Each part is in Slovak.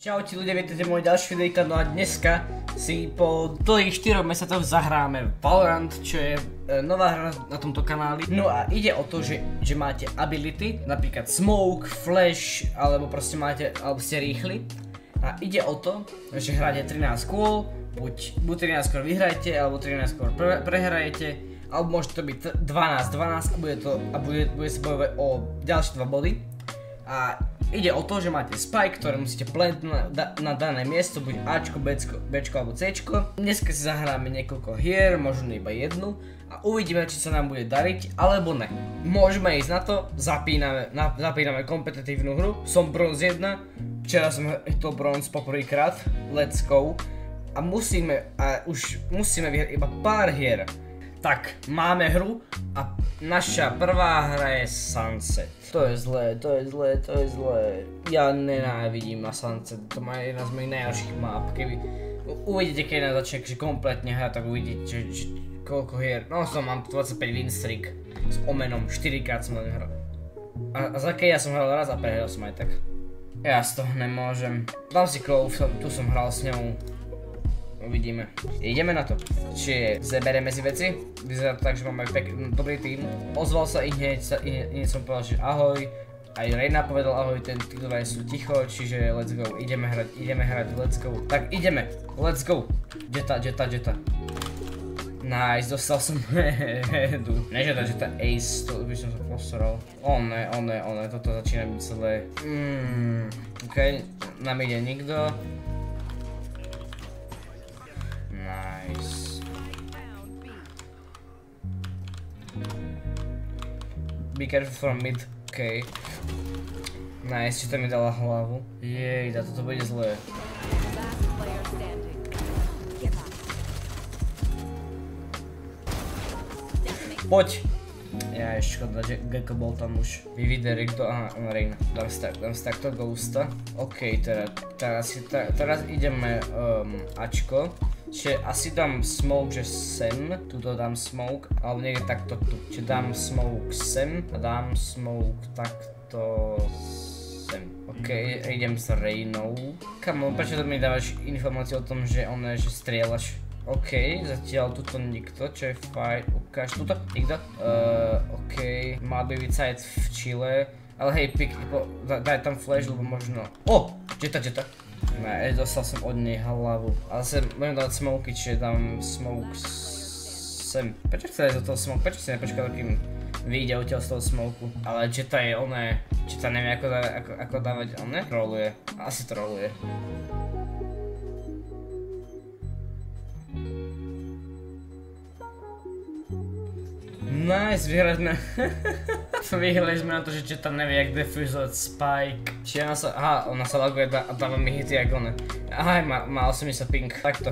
Čaute ľudia, vítejte môj ďalší videjka, no a dneska si po dlhých 4 mesiacoch zahráme Valorant, čo je nová hra na tomto kanáli. No a ide o to, že máte ability, napríklad smoke, flash, alebo proste máte, alebo ste rýchli. A ide o to, že hráte 13 kôl, buď 13 skôr vyhrajete, alebo 13 skôr prehrajete, alebo môže to byť 12-12 a bude sa bojovať o ďalšie 2 body. A ide o to, že máte spike, ktoré musíte plantnúť na dané miesto, buď Ačko, Bčko alebo Cčko. Dneska si zahráme niekoľko hier, možno iba jednu a uvidíme, či sa nám bude dariť, alebo ne. Môžeme ísť na to, zapíname kompetitívnu hru, som bronze 1, včera som to bronze poprvýkrát, let's go. A už musíme vyhrať iba pár hier. Tak, máme hru a naša prvá hra je Sunset. To je zlé. Ja nenávidím na Sunset, to má jedna z mojich najhorších map. Keby uvidíte, keď nás začne kompletne hrať, tak uvidíte, že koľko hier. No mám 25 win streak s omenom, 4-krát som na ňu hral. A za keď ja som hral raz a prehral som aj tak. Ja z toho nemôžem. Dám si Clove, tu som hral s ňou. Uvidíme. Ideme na to. Čiže zeberieme si veci. Vyzerá to tak, že máme dobrý tým. Ozval sa i hneď som povedal, že ahoj. Aj Reina povedal ahoj, tí ktoré sú ticho, čiže let's go. Ideme hrať, let's go. Tak ideme, let's go. Jetta. Nice, dostal som headu. Nežiada, že tá ace, to by som sa postaral. O ne, toto začína byť celé. Okej, nám ide nikto. Nice. Be careful from mid. OK. Nice, či to mi dala hlavu. Jej, toto bude zlé. Poď! Ja škoda, že Gecko bol tam už. Vyvideri kto? Aha, Reina. Dám si takto ghosta. OK, teraz ideme Ačko. Čiže asi dám smoke, že sem, tuto dám smoke, alebo niekde takto tu. Čiže dám smoke sem a dám smoke takto sem. OK, idem s Reinou. Come on, prečo to mi dávaš informáciu o tom, že strieľaš? OK, zatiaľ tuto nikto, čo je fajn. Ukáž tuto, nikto. OK, mal by byť side v Chile. Ale hej, daj tam flash, lebo možno... Jetta. Ne, dostal som od nej hlavu, ale budem dávať smoky, čiže dám smoke sem. Prečo chce ísť do toho smoke? Prečo si nepočkal, kým vyjde odtiaľ z toho smoku? Ale Jetta je oné, Jetta nevie ako dávať, on netroluje, asi troluje. Nice, vyhrali sme na to, že Jetta nevie, jak defuzovať Spike. Čiže ona sa laguje a dáva mi hity jak one. Aha, má 80 ping. Tak to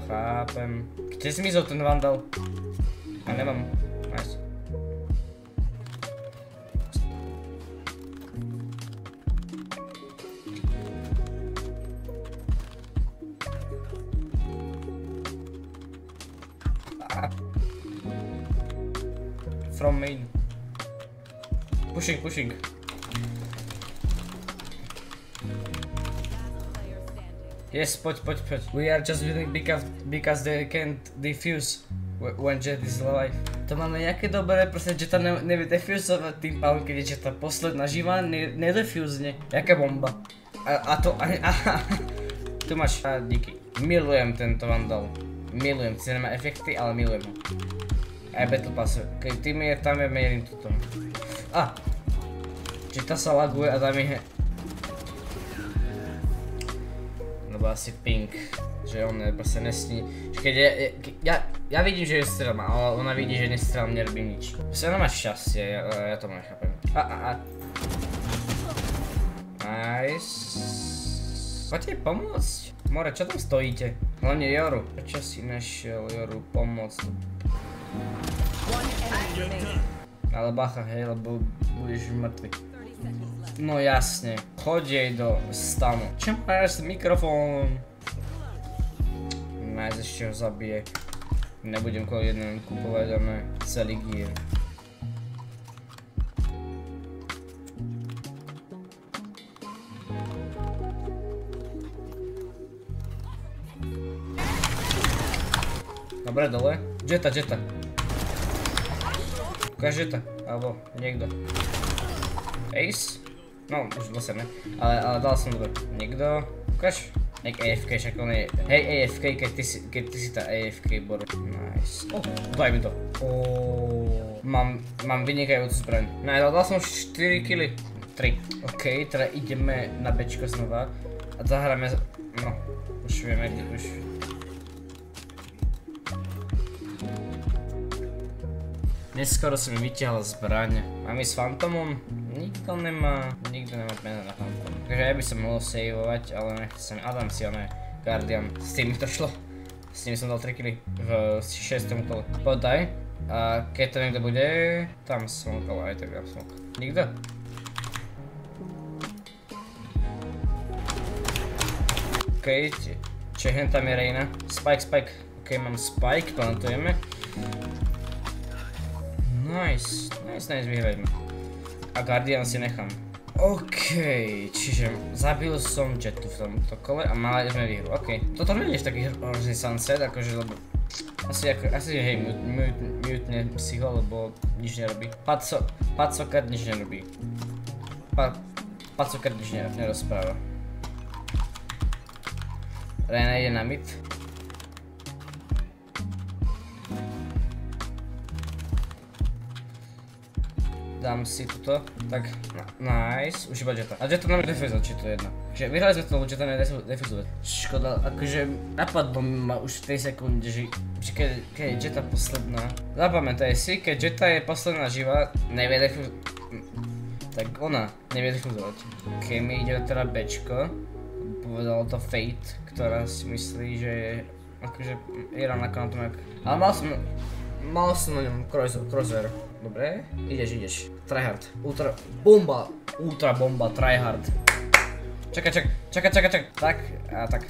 chápem. Kde si zmizol ten Vandal? A nemám. Nice. From main. Pushing. Yes, poď. We are just winning because they can't defuse when Jett is alive. To máme nejaké dobré, proste Jetta nevie defusovať tým pádom, keď je Jetta posledná živá, nedefuzne. Jaká bomba. Tu máš, díky. Milujem tento Vandal. Milujem, si nemá efekty, ale milujem ho. Aj Battle Pass, keď tým je, tam je mierim tuto. Jetta sa laguje a tam je... Lebo asi ping, že on proste nesní. Keď ja vidím, že je strelám, ale ona vidí, že nestrelám, nerobí nič. Proste ona má šťastie, ja to nechápem. Nice. Poďte pomôcť. More, čo tam stojíte? Hlavne Yoru. Prečo si nešiel Yoru pomôcť? Ale bacha, hej, lebo budeš mŕtvy. No jasne, choď jej do stanu. Čo máš mikrofón? Nájsť ešte ho zabije. Nebudem kvôli jednému kupovať, ale celý gear. Dobre, dole. Jetta. Ukáž Jetta, alebo niekto. Ace? No, už zase ne. Ale dal som dobre. Niekto? Ukáž? Nek AFK, však on je... Hej AFK, keď ty si tá AFK, bor. Nice. Daj mi to. Mám vynikajúcu zbraň. No, dal som 4 killy. 3. OK, teda ideme na Bčko znova. A zahráme... No, už vieme, kde už... Neskoro som mi vytiahol zbraň. Mám ísť s Fantomom? Nikto nemá pena na Fantom. Takže ja by som mohol saveovať, ale nechcem. Adam si oné Guardian. S tým mi to šlo. S tým som dal 3 killy v 6. kole. Podaj. A keď to niekto bude, tam smokal, aj tak dám smok. Nikto? OK, čiže hen tam je Reyna. Spike. OK, mám Spike, plantujeme. Nice, vyhrajme. A Guardian si nechám. OK, čiže zabil som Jettu v tomto kole a mali sme výhru. OK, toto nie je taký hrozný sunset, akože lebo... Asi hej, mutne psycho, lebo nič nerobí. Pacokat nič nerobí. Pacokat nič nerozpráva. Reyna ide na mid. Dám si toto, tak nice, už iba Jetta. A Jetta nám defuzuje, či to je jedno. Takže vyhrali sme to, lebo Jetta nedefuzuje. Škoda, akože napadlo ma už v tej sekunde, že keď je Jetta posledná. Zapamätaj si, keď Jetta je posledná živá, nevie defuzovať. Tak ona nevie defuzovať. OK, mi ide teda Bčko. Povedalo to Fate, ktorá si myslí, že je akože je rovnako na tom jak... Ale mal som na ňom crosshair. Dobre, ideš. Tryhard. Ultra bomba, tryhard. Čakaj. Tak, a tak.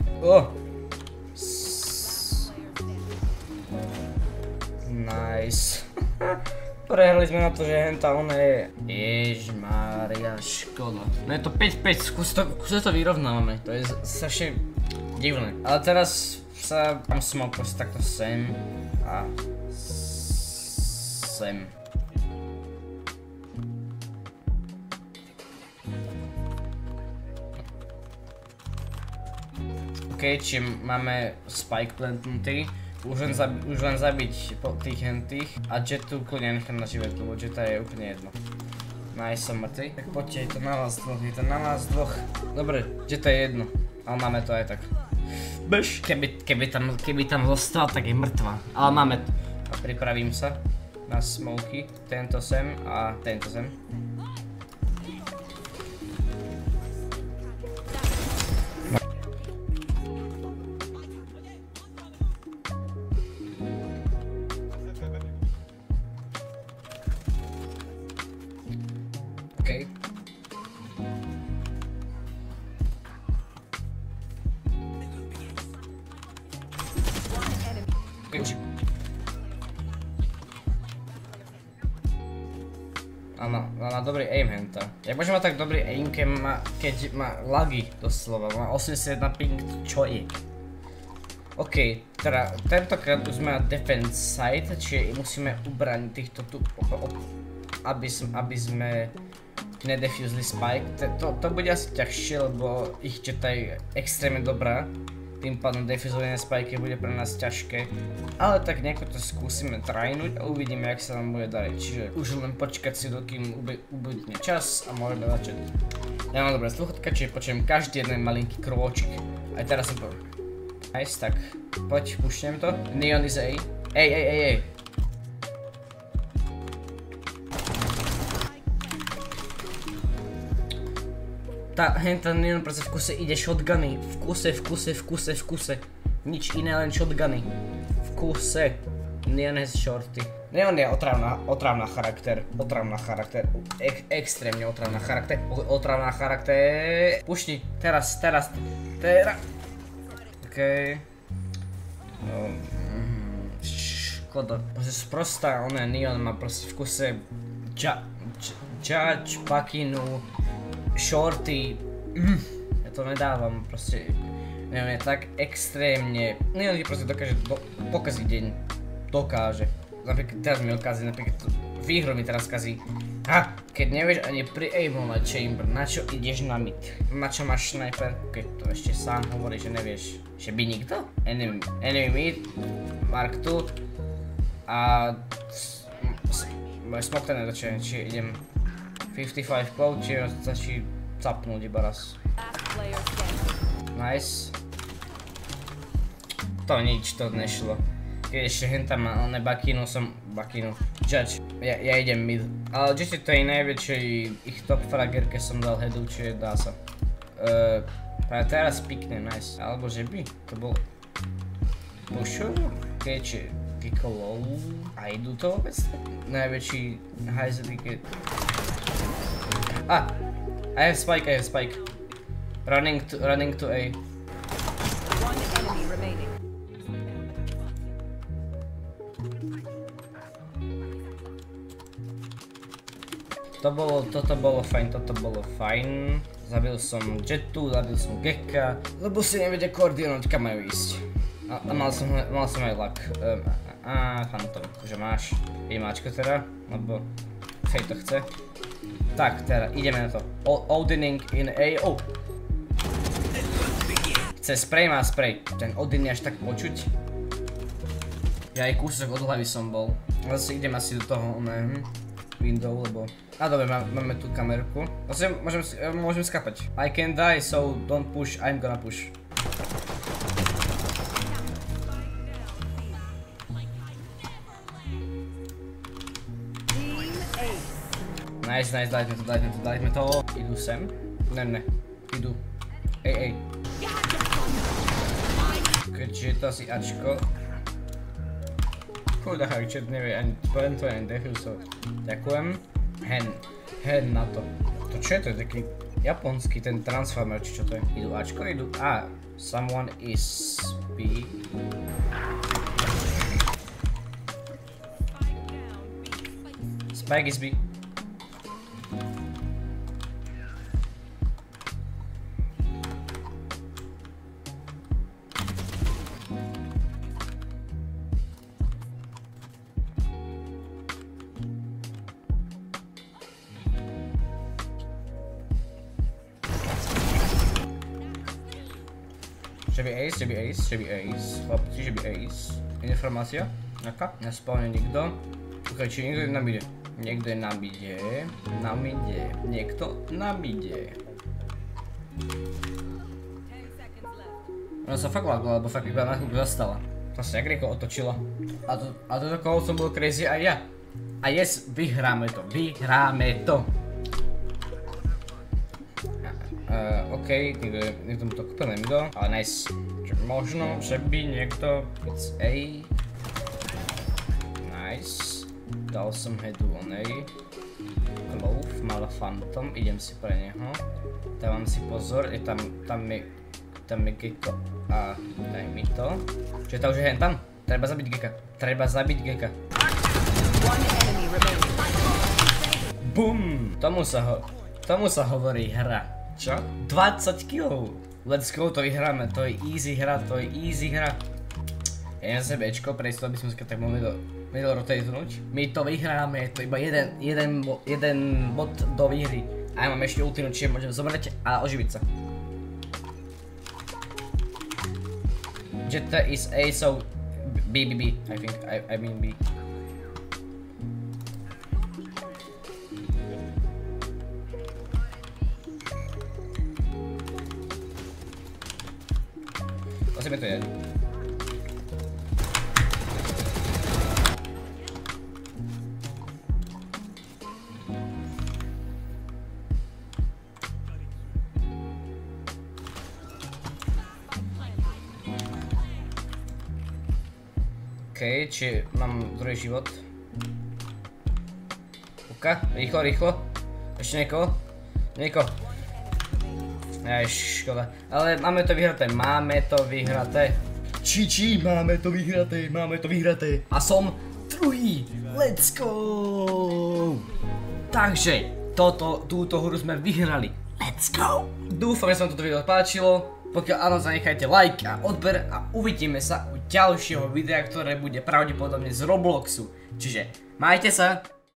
Nice. Prehrali sme na to, že henta ona je... Ježmária, škoda. No je to 5-5, skús to vyrovnávame. To je strašne divné. Ale teraz sa tam smok proste takto sem a sem. OK, čiže máme Spike plantnutý. Už len zabiť po tých hentých a Jettu úplne nechám na život, lebo Jetta je úplne jedno. Nice, som mŕtvy. Tak poďte, je to na vás dvoch. Dobre, Jetta je jedno, ale máme to aj tak. Bež! Keby tam zostal, tak je mŕtva. Ale máme to. A pripravím sa na smoky. Tento sem a tento sem. OK. Má dobrý aim henta. Jak môže mať tak dobrý aim, keď má lagy doslova, má 81 ping, čo je? OK, teda tentokrát už sme na defense side, čiže musíme ubrániť týchto tu, aby sme nedefusli Spike. To bude asi ťažšie, lebo ich Jetta je extrémne dobrá. Tým pádom defuzovanie Spike bude pre nás ťažké. Ale tak nejako to skúsime trajnúť a uvidíme, jak sa nám bude dariť. Čiže už len počkať si, dokým ubudne čas a môžeme začať. Ja mám dobré sluchatka, čiže počujem každý jeden malinký krôčik. Aj teraz som poviem. Nice, tak poď, pušnem to. Neon is A. Ej. Henta Neon proste v kuse ide shotguny. V kuse. Nič iné, len shotguny. V kuse. Neon has shorty. Neon je otravná charakter. Extrémne otravná charakter. Pušni, teraz. OK. Škoda. Proste sprostá, Neon má proste v kuse Judge, Pakinu, Shorty. Ja to nedávam, proste neviem, je tak extrémne, neviem, že proste dokáže pokaziť deň. Dokáže. Napríklad teraz mi okazí, napríklad výhru mi teraz kazí. Ha, keď nevieš ani pri-aimovať chamber, na čo ideš na mid? Na čo máš sniper, keď to ešte sám hovorí, že nevieš. Že by nikto? Enemy mid, mark 2 a smoke ten nedočený, či idem 55 cloud, či začí capnúť iba raz. Nice. To nič, to nešlo. Keď ešte hentam má oné bakínu, judge. Ja idem mid. Ale Judge to je najväčší ich top fragerke som dal headu, čiže dá sa. Práve teraz pikne, nice. Alebo že by to bol pushu? Keďže kiko low. A idú to vôbec? Najväčší hajzlík je... Ah! I have spike. Running to A. One enemy remaining. Toto bolo fajn. Zabil som Jetu, zabil som Gekka, lebo si nevedia koordinovať, kam majú ísť. A mal som aj luck. Phantom, že máš imáčko teda, lebo Fate to chce. Tak, teda, ideme na to. Odining in A. Oh! Chce spray, má spray. Ten Odin je až tak počuť. Ja aj kúsok od hlavy som bol. Zase idem asi do toho, window, lebo... A dobre, máme tu kamerku. Zase môžem skapať. I can die, so don't push, I'm gonna push. Nice, dajme to. Idú sem. Ne. Idú. Ej. Keďže je to asi Ačko. Chuda Harčet nevie ani to ani defuse. Ďakujem. Hen na to. To čo je to? Je taký japonský ten transformer, či čo to je? Idú Ačko, idú A. Someone is B. Spike is B. Že by ace, chlapci, že by ace. Informácia, nejaká, nespawne nikto. Ok, či niekto je na mide. Niekto je na mide. Ona sa fakt lagla, lebo fakt iba na chvíľu zastala. To sa jak rýchlo otočila. A toto kolo som bol crazy aj ja. A yes, vyhráme to. OK, niekto mu to kúpil, nemdo, ale nice. Možno, že by niekto... It's A. Nice. Dal som headu on A. Clove, mala Phantom, idem si pre neho. Dávam si pozor, je tam je Gekko a daj mi to. Čiže to už je hen tam? Treba zabiť Gekka. Bum! Tomu sa hovorí hra. Čo? 20 kg! Let's go, to vyhráme, to je easy hra. Ja na sebe Ečko, prejsť to, aby som sa tak mohol rotatenúť. My to vyhráme, je to iba jeden bod do výhry. A ja mám ešte ultinu, čiže môžem zobrať a oživiť sa. Jetta is A, so B, I think, I mean B. Asi mi to je. OK, či mám druhý život. Uka, rýchlo. Ešte niekoho? Aj, škoda. Ale máme to vyhraté. Máme to vyhraté. A som druhý. Let's go! Takže, túto hru sme vyhrali. Let's go! Dúfam, že sa vám toto video páčilo. Pokiaľ áno, zanechajte like a odber a uvidíme sa u ďalšieho videa, ktoré bude pravdepodobne z Robloxu. Čiže majte sa!